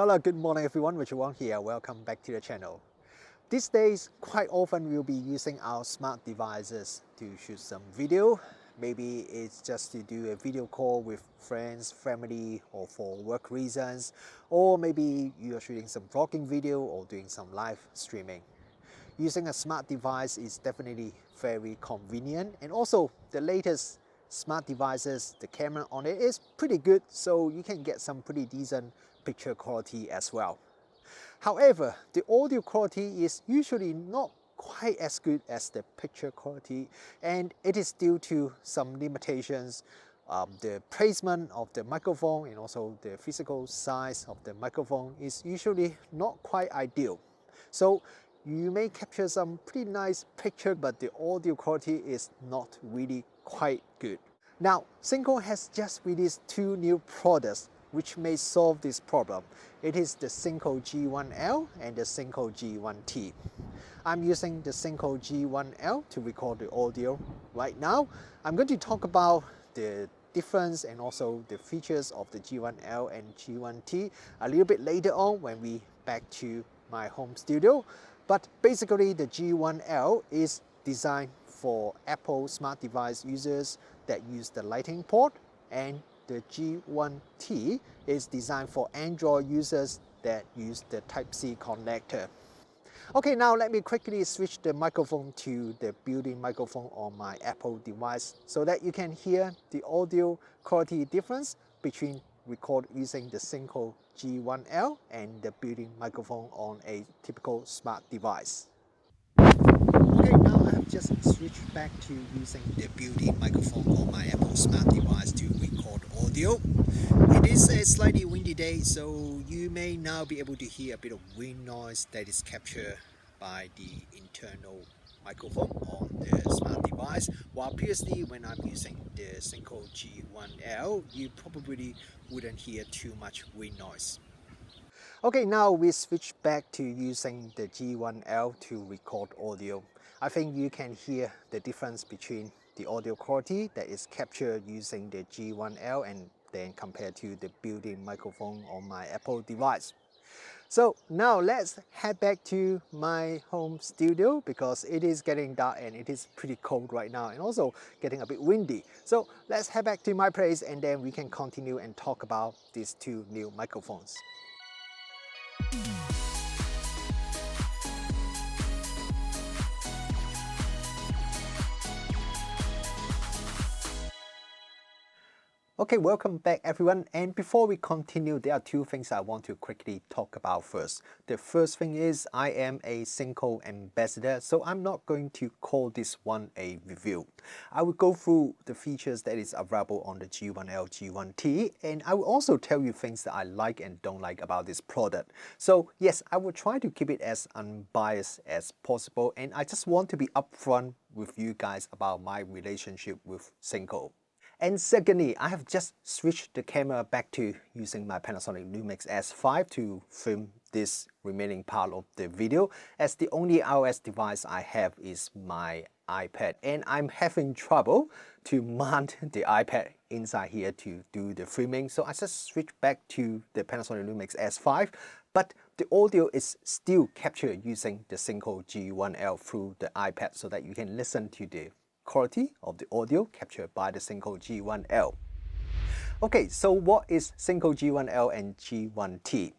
Hello, good morning everyone, G1 here. Welcome back to the channel. These days, quite often we'll be using our smart devices to shoot some video. Maybe it's just to do a video call with friends, family, or for work reasons. Or maybe you are shooting some vlogging video or doing some live streaming. Using a smart device is definitely very convenient, and also the latest smart devices, the camera on it is pretty good, so you can get some pretty decent picture quality as well. However, the audio quality is usually not quite as good as the picture quality, and it is due to some limitations. The placement of the microphone and also the physical size of the microphone is usually not quite ideal. So you may capture some pretty nice picture, but the audio quality is not really quite good. Now, Synco has just released two new products which may solve this problem. It is the Cinco G1L and the Synco G1T. I'm using the Cinco G1L to record the audio right now. I'm going to talk about the difference and also the features of the G1L and G1T a little bit later on when we back to my home studio. But basically the G1L is designed for Apple smart device users that use the Lightning port, and the G1T is designed for Android users that use the Type-C connector. Okay, now let me quickly switch the microphone to the built-in microphone on my Apple device so that you can hear the audio quality difference between record using the Synco G1L and the built-in microphone on a typical smart device. Okay, now I have just switched back to using the built-in microphone on my Apple smart device to record audio. It is a slightly windy day, so you may now be able to hear a bit of wind noise that is captured by the internal microphone on the smart device, while previously when I'm using the Synco G1L, you probably wouldn't hear too much wind noise. Okay, now we switch back to using the G1L to record audio. I think you can hear the difference between the audio quality that is captured using the G1L and then compared to the built-in microphone on my Apple device. So now let's head back to my home studio because it is getting dark and it is pretty cold right now and also getting a bit windy. So let's head back to my place and then we can continue and talk about these two new microphones. Okay, welcome back everyone, and before we continue, there are two things I want to quickly talk about first. The first thing is I am a Synco ambassador, so I'm not going to call this one a review. I will go through the features that is available on the G1L, G1T, and I will also tell you things that I like and don't like about this product. So yes, I will try to keep it as unbiased as possible, and I just want to be upfront with you guys about my relationship with Synco. And secondly, I have just switched the camera back to using my Panasonic Lumix S5 to film this remaining part of the video, as the only iOS device I have is my iPad, and I'm having trouble to mount the iPad inside here to do the filming, so I just switched back to the Panasonic Lumix S5, but the audio is still captured using the Synco G1L through the iPad so that you can listen to the quality of the audio captured by the Synco G1L. Okay, so what is Synco G1L and G1T?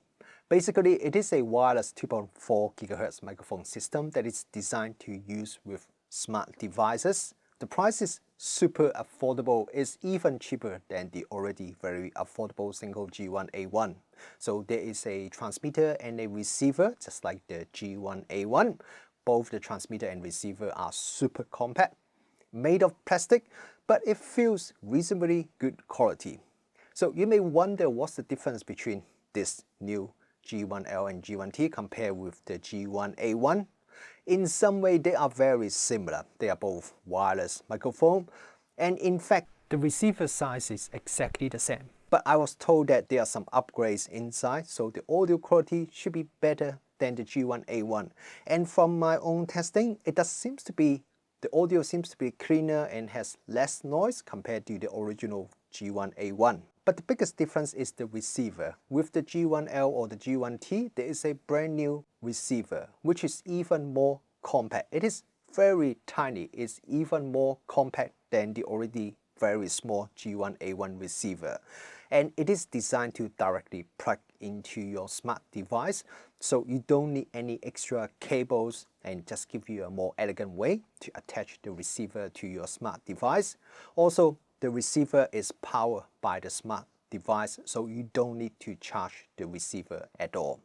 Basically, it is a wireless 2.4 GHz microphone system that is designed to use with smart devices. The price is super affordable. It's even cheaper than the already very affordable Synco G1A1. So there is a transmitter and a receiver, just like the G1A1. Both the transmitter and receiver are super compact, made of plastic, but it feels reasonably good quality. So you may wonder what's the difference between this new G1L and G1T compared with the G1A1. In some way, they are very similar. They are both wireless microphone, and in fact, the receiver size is exactly the same. But I was told that there are some upgrades inside, so the audio quality should be better than the G1A1. And from my own testing, the audio seems to be cleaner and has less noise compared to the original G1A1. But the biggest difference is the receiver. With the G1L or the G1T, there is a brand new receiver, which is even more compact. It is very tiny. It's even more compact than the already very small G1A1 receiver. And it is designed to directly plug into your smart device, so you don't need any extra cables, and just give you a more elegant way to attach the receiver to your smart device. Also, the receiver is powered by the smart device, so you don't need to charge the receiver at all.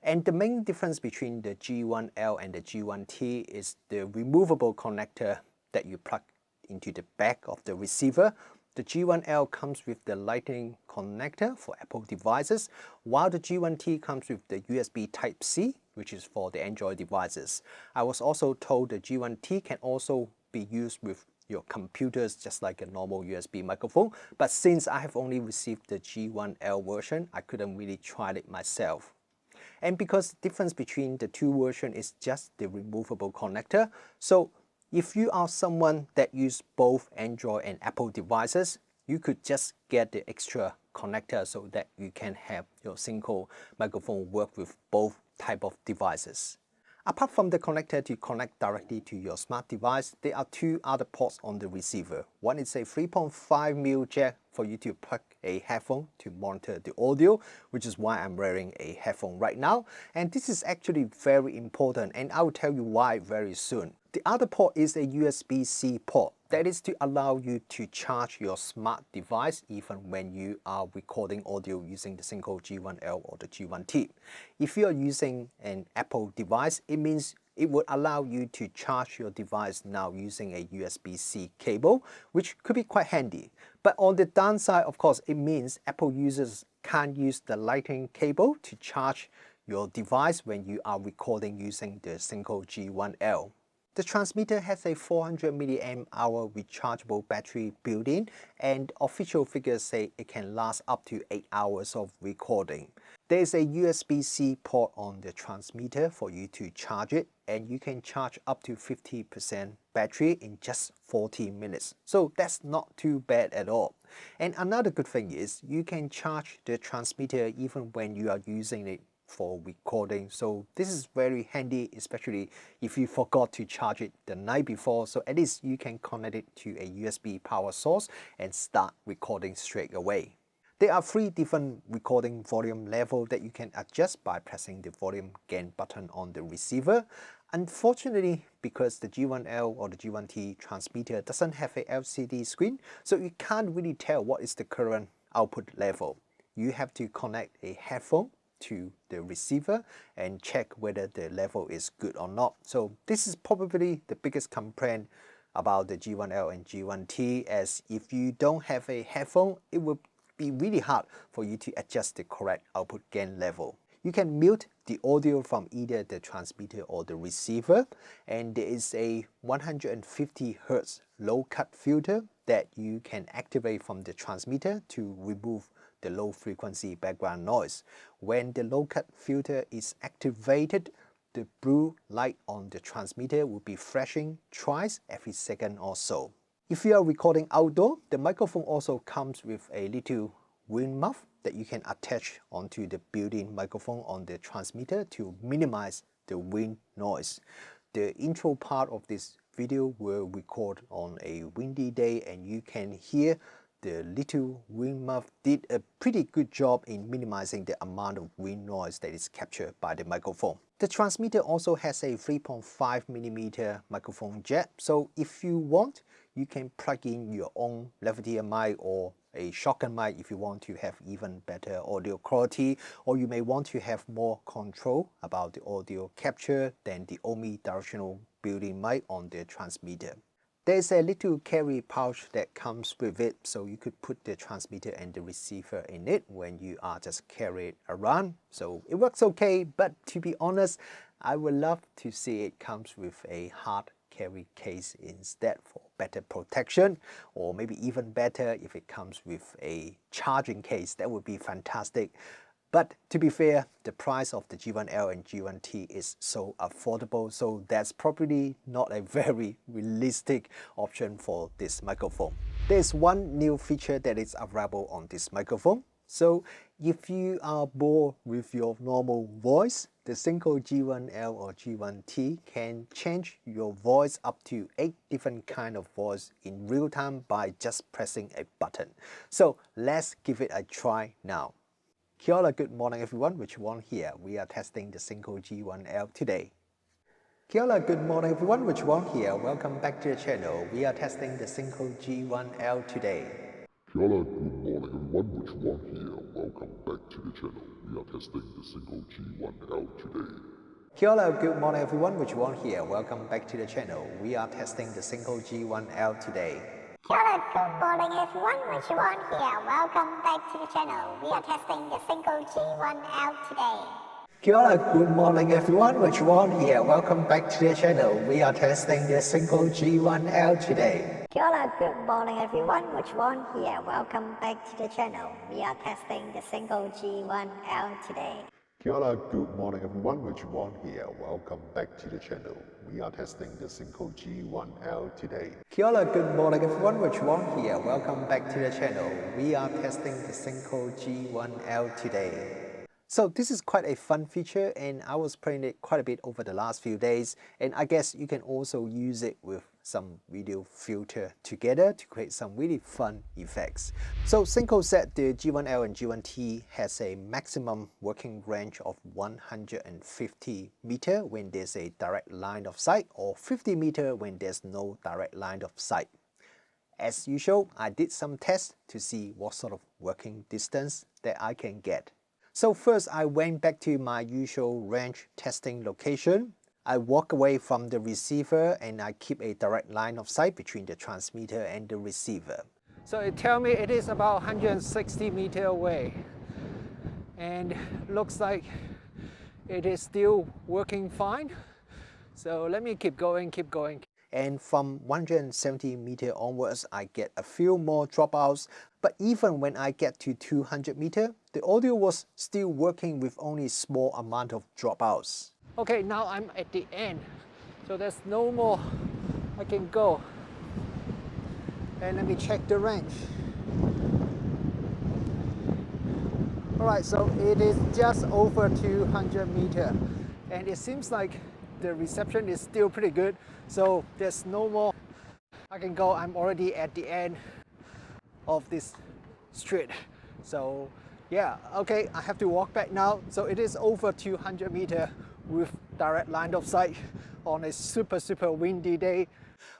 And the main difference between the G1L and the G1T is the removable connector that you plug into the back of the receiver. The G1L comes with the Lightning connector for Apple devices, while the G1T comes with the USB Type-C, which is for the Android devices. I was also told the G1T can also be used with your computers just like a normal USB microphone, but since I have only received the G1L version, I couldn't really try it myself. And because the difference between the two versions is just the removable connector, so if you are someone that use both Android and Apple devices, you could just get the extra connector so that you can have your Synco microphone work with both type of devices. Apart from the connector to connect directly to your smart device, there are two other ports on the receiver. One is a 3.5mm jack for you to plug a headphone to monitor the audio, which is why I'm wearing a headphone right now. And this is actually very important, and I will tell you why very soon. The other port is a USB-C port. That is to allow you to charge your smart device even when you are recording audio using the Cinco G1L or the G1T. If you are using an Apple device, it means it would allow you to charge your device now using a USB-C cable, which could be quite handy. But on the downside, of course, it means Apple users can't use the Lightning cable to charge your device when you are recording using the Cinco G1L. The transmitter has a 400 mAh rechargeable battery built in, and official figures say it can last up to 8 hours of recording. There is a USB-C port on the transmitter for you to charge it, and you can charge up to 50% battery in just 40 minutes. So that's not too bad at all. And another good thing is you can charge the transmitter even when you are using it for recording. So this is very handy, especially if you forgot to charge it the night before. So at least you can connect it to a USB power source and start recording straight away. There are 3 different recording volume levels that you can adjust by pressing the volume gain button on the receiver. Unfortunately, because the G1L or the G1T transmitter doesn't have a LCD screen, so you can't really tell what is the current output level. You have to connect a headphone to the receiver and check whether the level is good or not. So this is probably the biggest complaint about the G1L and G1T, as if you don't have a headphone, it will be really hard for you to adjust the correct output gain level. You can mute the audio from either the transmitter or the receiver, and there is a 150 Hz low cut filter that you can activate from the transmitter to remove the low frequency background noise. When the low cut filter is activated, the blue light on the transmitter will be flashing twice every second or so. If you are recording outdoor, the microphone also comes with a little wind muff that you can attach onto the built-in microphone on the transmitter to minimize the wind noise. The intro part of this video will record on a windy day, and you can hear the little wind muff did a pretty good job in minimizing the amount of wind noise that is captured by the microphone. The transmitter also has a 3.5mm microphone jack, so if you want, you can plug in your own lavalier mic or a shotgun mic if you want to have even better audio quality, or you may want to have more control about the audio capture than the omnidirectional built-in mic on the transmitter. There's a little carry pouch that comes with it, so you could put the transmitter and the receiver in it when you are just carrying it around. So it works okay, but to be honest, I would love to see it comes with a hard carry case instead for better protection, or maybe even better if it comes with a charging case. That would be fantastic. But to be fair, the price of the G1L and G1T is so affordable, so that's probably not a very realistic option for this microphone. There's one new feature that is available on this microphone. So if you are bored with your normal voice, the Synco G1L or G1T can change your voice up to 8 different kind of voice in real time by just pressing a button. So let's give it a try now. Kia ora, good morning everyone, which one here? We are testing the Cinco G1L today. Kia ora, good morning everyone, which one here? Welcome back to the channel. We are testing the Cinco G1L today. Kia ora, good morning everyone, which one here? Welcome back to the channel. We are testing the Cinco G1L today. Kia ora, good morning everyone, which one here? Welcome back to the channel. We are testing the Cinco G1L today. Kia ora, good morning everyone, which one here? Welcome back to the channel. We are testing the Cinco G1L today. Kia ora, good morning everyone, which one here? Welcome back to the channel. We are testing the Cinco G1L today. Kia ora, good morning everyone, which one here? Welcome back to the channel. We are testing the Cinco G1L today. Kia ora, good morning everyone, which one here? Welcome back to the channel. We are testing the Cinco G1L today. Kia ora, good morning everyone, which one here? Welcome back to the channel. We are testing the Cinco G1L today. So this is quite a fun feature and I was playing it quite a bit over the last few days, and I guess you can also use it with some video filter together to create some really fun effects. So Synco said the G1L and G1T has a maximum working range of 150 meter when there's a direct line of sight, or 50 meter when there's no direct line of sight. As usual, I did some tests to see what sort of working distance that I can get. So first I went back to my usual range testing location. I walk away from the receiver and I keep a direct line of sight between the transmitter and the receiver. So it tells me it is about 160 meter away, and looks like it is still working fine. So let me keep going. And from 170 meter onwards, I get a few more dropouts. But even when I get to 200 meter, the audio was still working with only small amount of dropouts. Okay, now I'm at the end. So there's no more I can go. And let me check the range. Alright, so it is just over 200 meter. And it seems like the reception is still pretty good. So there's no more I can go. I'm already at the end of this street. So yeah, okay, I have to walk back now. So it is over 200 meter with direct line of sight on a super windy day.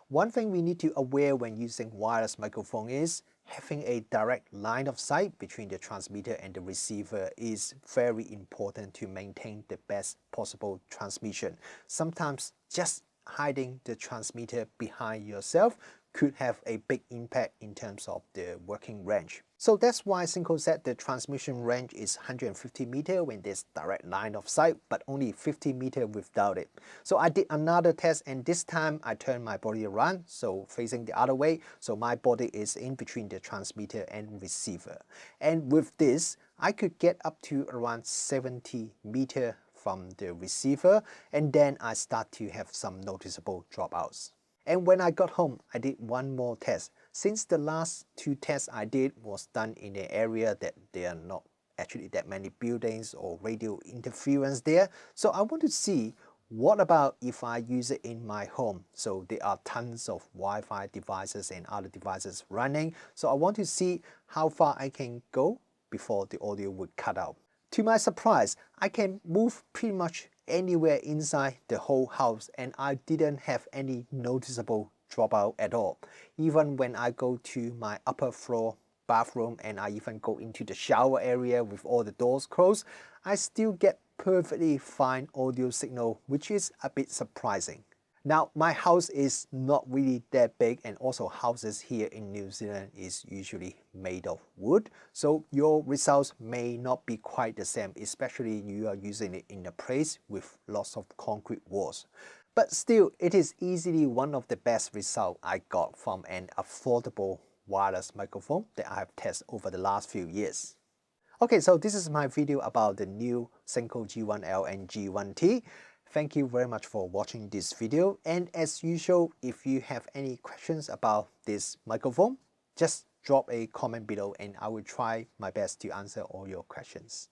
One thing we need to aware when using wireless microphone is having a direct line of sight between the transmitter and the receiver is very important to maintain the best possible transmission. Sometimes just hiding the transmitter behind yourself could have a big impact in terms of the working range. So that's why Synco said the transmission range is 150 meter when there's direct line of sight, but only 50 meter without it. So I did another test, and this time I turned my body around, so facing the other way, so my body is in between the transmitter and receiver. And with this, I could get up to around 70 meter from the receiver, and then I start to have some noticeable dropouts. And when I got home, I did one more test. Since the last two tests I did was done in an area that there are not actually that many buildings or radio interference there. So I want to see what about if I use it in my home. So there are tons of Wi-Fi devices and other devices running. So I want to see how far I can go before the audio would cut out. To my surprise, I can move pretty much anywhere inside the whole house, and I didn't have any noticeable dropout at all. Even when I go to my upper floor bathroom and I even go into the shower area with all the doors closed, I still get perfectly fine audio signal, which is a bit surprising. Now, my house is not really that big, and also houses here in New Zealand is usually made of wood, so your results may not be quite the same, especially you are using it in a place with lots of concrete walls. But still, it is easily one of the best results I got from an affordable wireless microphone that I have tested over the last few years. Okay, so this is my video about the new Cinco G1L and G1T. Thank you very much for watching this video, and as usual, if you have any questions about this microphone, just drop a comment below and I will try my best to answer all your questions.